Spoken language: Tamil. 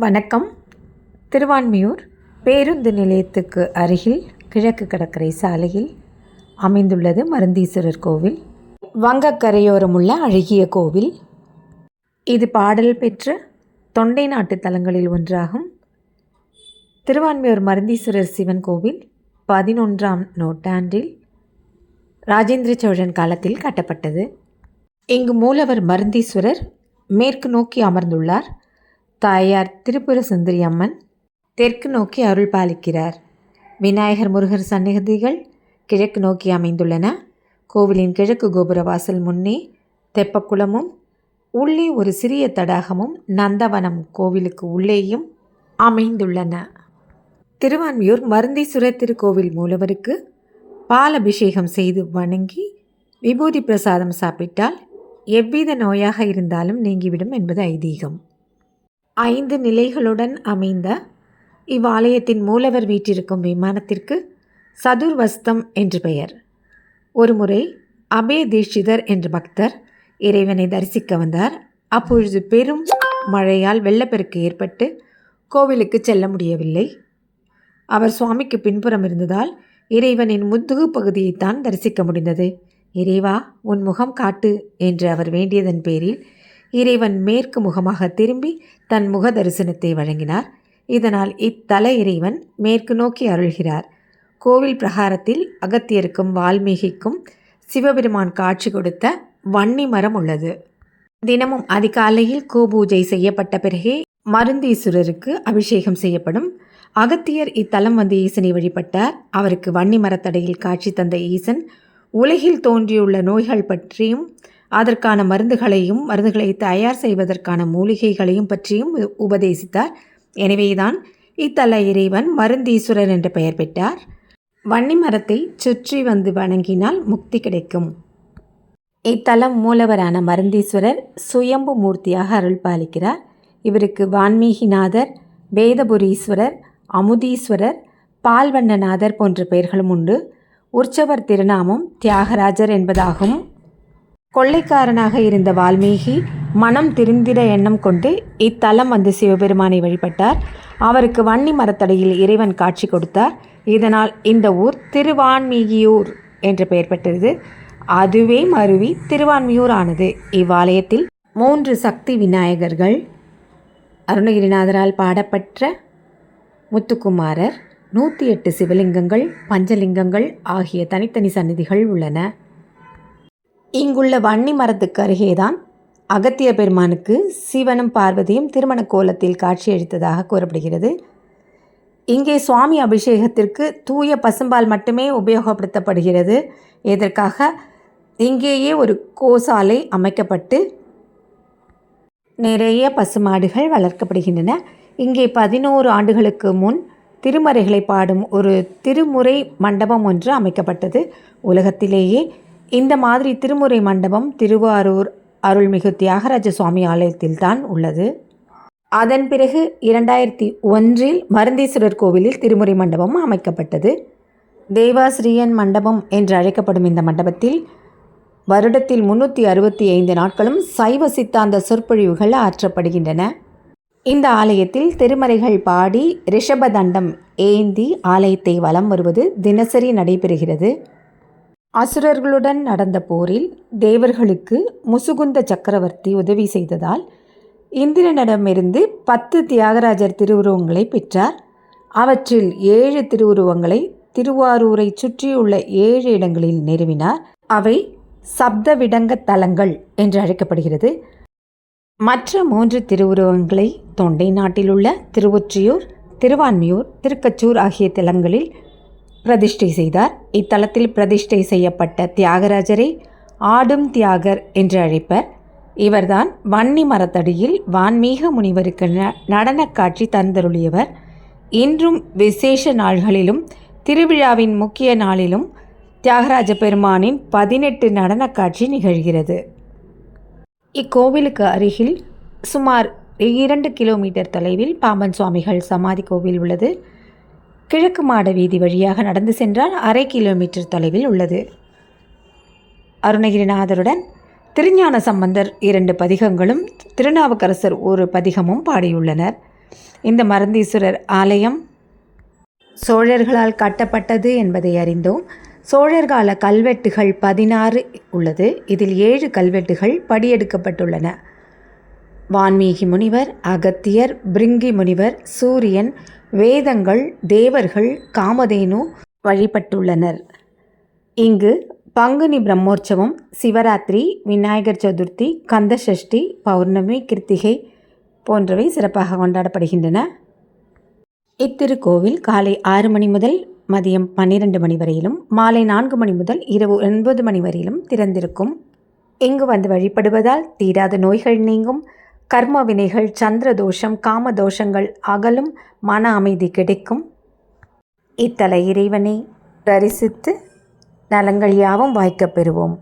வணக்கம். திருவான்மியூர் பேருந்து நிலையத்துக்கு அருகில் கிழக்கு கடற்கரை சாலையில் அமைந்துள்ளது மருந்தீஸ்வரர் கோவில். வங்கக்கரையோரமுள்ள அழகிய கோவில். இது பாடல் பெற்ற தொண்டை நாட்டு தலங்களில் ஒன்றாகும். திருவான்மியூர் மருந்தீஸ்வரர் சிவன் கோவில் 11ஆம் நூற்றாண்டில் ராஜேந்திர சோழன் காலத்தில் கட்டப்பட்டது. இங்கு மூலவர் மருந்தீஸ்வரர் மேற்கு நோக்கி அமர்ந்துள்ளார். தாயார் திரிபுர சுந்தரி அம்மன் தெற்கு நோக்கி அருள் பாலிக்கிறார். விநாயகர் முருகர் சன்னதிகள் கிழக்கு நோக்கி அமைந்துள்ளன. கோவிலின் கிழக்கு கோபுர வாசல் முன்னே தெப்பக்குளமும் உள்ளே ஒரு சிறிய தடாகமும் நந்தவனம் கோவிலுக்கு உள்ளேயும் அமைந்துள்ளன. திருவான்மியூர் மருந்தீஸ்வரர் திருக்கோவில் மூலவருக்கு பால் அபிஷேகம் செய்து வணங்கி விபூதி பிரசாதம் சாப்பிட்டால் எவ்வித நோயாக இருந்தாலும் நீங்கிவிடும் என்பது ஐதீகம். 5 நிலைகளுடன் அமைந்த இவ்வாலயத்தின் மூலவர் வீற்றிருக்கும் விமானத்திற்கு சதுர்வஸ்தம் என்று பெயர். ஒருமுறை அபய தீட்சிதர் என்ற பக்தர் இறைவனை தரிசிக்க வந்தார். அப்பொழுது பெரும் மழையால் வெள்ளப்பெருக்கு ஏற்பட்டு கோவிலுக்கு செல்ல முடியவில்லை. அவர் சுவாமிக்கு பின்புறம் இருந்ததால் இறைவனின் முதுகு பகுதியைத்தான் தரிசிக்க முடிந்தது. இறைவா, உன் முகம் காட்டு என்று அவர் வேண்டியதன் பேரில் இறைவன் மேற்கு முகமாக திரும்பி தன் முக தரிசனத்தை வழங்கினார். இதனால் இத்தல இறைவன் மேற்கு நோக்கி அருள்கிறார். கோவில் பிரகாரத்தில் அகத்தியருக்கும் வால்மீகிக்கும் சிவபெருமான் காட்சி கொடுத்த வன்னி மரம் உள்ளது. தினமும் அதிகாலையில் கோபூஜை செய்யப்பட்ட பிறகே மருந்தீஸ்வரருக்கு அபிஷேகம் செய்யப்படும். அகத்தியர் இத்தலம் வந்து ஈசனை வழிபட்டார். அவருக்கு வன்னி மரத்தடையில் காட்சி தந்த ஈசன் உலகில் தோன்றியுள்ள நோய்கள் பற்றியும் அதற்கான மருந்துகளை தயார் செய்வதற்கான மூலிகைகளையும் பற்றியும் உபதேசித்தார். எனவேதான் இத்தல இறைவன் மருந்தீஸ்வரர் என்ற பெயர் பெற்றார். வன்னி மரத்தை சுற்றி வந்து வணங்கினால் முக்தி கிடைக்கும். இத்தலம் மூலவரான மருந்தீஸ்வரர் சுயம்பு மூர்த்தியாக அருள் பாலிக்கிறார். இவருக்கு வான்மீகிநாதர், வேதபுரீஸ்வரர், அமுதீஸ்வரர், பால்வண்ணநாதர் போன்ற பெயர்களும் உண்டு. உற்சவர் திருநாமம் தியாகராஜர் என்பதாகும். கொள்ளைக்காரனாக இருந்த வால்மீகி மனம் திருந்திட எண்ணம் கொண்டு இத்தலம் வந்து சிவபெருமானை வழிபட்டார். அவருக்கு வன்னி மரத்தடையில் இறைவன் காட்சி கொடுத்தார். இதனால் இந்த ஊர் திருவான்மீகியூர் என்ற பெயர் பெற்றது. அதுவே மருவி திருவான்மியூர் ஆனது. இவ்வாலயத்தில் 3 சக்தி விநாயகர்கள், அருணகிரிநாதரால் பாடப்பெற்ற முத்துக்குமாரர், 108 சிவலிங்கங்கள், பஞ்சலிங்கங்கள் ஆகிய தனித்தனி சந்நிதிகள் உள்ளன. இங்குள்ள வன்னி மரத்துக்கு அருகேதான் அகத்திய பெருமானுக்கு சிவனும் பார்வதியும் திருமண கோலத்தில் காட்சியளித்ததாக கூறப்படுகிறது. இங்கே சுவாமி அபிஷேகத்திற்கு தூய பசும்பால் மட்டுமே உபயோகப்படுத்தப்படுகிறது. இதற்காக இங்கேயே ஒரு கோசாலை அமைக்கப்பட்டு நிறைய பசுமாடுகள் வளர்க்கப்படுகின்றன. இங்கே 11 ஆண்டுகளுக்கு முன் திருமறைகளை பாடும் ஒரு திருமுறை மண்டபம் ஒன்று அமைக்கப்பட்டது. உலகத்திலேயே இந்த மாதிரி திருமுறை மண்டபம் திருவாரூர் அருள்மிகு தியாகராஜ சுவாமி ஆலயத்தில்தான் உள்ளது. அதன் பிறகு 2001 மருந்தீஸ்வரர் கோவிலில் திருமுறை மண்டபம் அமைக்கப்பட்டது. தேவாசிரியன் மண்டபம் என்று அழைக்கப்படும் இந்த மண்டபத்தில் வருடத்தில் 365 நாட்களும் சைவ சித்தாந்த சொற்பொழிவுகள் ஆற்றப்படுகின்றன. இந்த ஆலயத்தில் திருமறைகள் பாடி ரிஷப தண்டம் ஏந்தி ஆலயத்தை வலம் வருவது தினசரி நடைபெறுகிறது. அசுரர்களுடன் நடந்த போரில் தேவர்களுக்கு முசுகுந்த சக்கரவர்த்தி உதவி செய்ததால் இந்திரனிடமிருந்து 10 தியாகராஜர் திருவுருவங்களை பெற்றார். அவற்றில் 7 திருவுருவங்களை திருவாரூரை சுற்றியுள்ள 7 இடங்களில் நிறுவினார். அவை சப்தவிடங்க தலங்கள் என்று அழைக்கப்படுகிறது. மற்ற 3 திருவுருவங்களை தொண்டை நாட்டில் உள்ள திருவொற்றியூர், திருவான்மியூர், திருக்கச்சூர் ஆகிய தலங்களில் பிரதிஷ்டை செய்தார். இத்தலத்தில் பிரதிஷ்டை செய்யப்பட்ட தியாகராஜரை ஆடும் தியாகர் என்று அழைப்பர். இவர்தான் வன்னி மரத்தடியில் வான்மீக முனிவருக்கு நடன காட்சி தந்தருளியவர். இன்றும் விசேஷ நாள்களிலும் திருவிழாவின் முக்கிய நாளிலும் தியாகராஜ பெருமானின் 18 நடன காட்சி நிகழ்கிறது. இக்கோவிலுக்கு அருகில் சுமார் 2 கிலோமீட்டர் தொலைவில் பாம்பன் சுவாமிகள் சமாதி கோவில் உள்ளது. கிழக்கு மாட வீதி வழியாக நடந்து சென்றால் 1/2 கிலோமீட்டர் தொலைவில் உள்ளது. அருணகிரிநாதருடன் திருஞான சம்பந்தர் 2 பதிகங்களும் திருநாவுக்கரசர் ஒரு பதிகமும் பாடியுள்ளனர். இந்த மருந்தீஸ்வரர் ஆலயம் சோழர்களால் கட்டப்பட்டது என்பதை அறிந்தோம். சோழர்கால கல்வெட்டுகள் 16 உள்ளது. இதில் 7 கல்வெட்டுகள் படியெடுக்கப்பட்டுள்ளன. வான்மீகி முனிவர், அகத்தியர், பிருங்கி முனிவர், சூரியன், வேதங்கள், தேவர்கள், காமதேனு வழிபட்டுள்ளனர். இங்கு பங்குனி பிரம்மோற்சவம், சிவராத்திரி, விநாயகர் சதுர்த்தி, கந்த சஷ்டி, பௌர்ணமி, கிருத்திகை போன்றவை சிறப்பாக கொண்டாடப்படுகின்றன. இத்திருக்கோவில் காலை 6 மணி முதல் மதியம் 12 மணி வரையிலும், மாலை 4 மணி முதல் இரவு 9 மணி வரையிலும் திறந்திருக்கும். இங்கு வந்து வழிபடுவதால் தீராத நோய்கள் நீங்கும், கர்ம வினைகள், சந்திர தோஷம், காம தோஷங்கள் அகலும், மன அமைதி கிடைக்கும். இத்தல இறைவனை தரிசித்து நலங்கள் யாவும் வாய்க்கப் பெறுவோம்.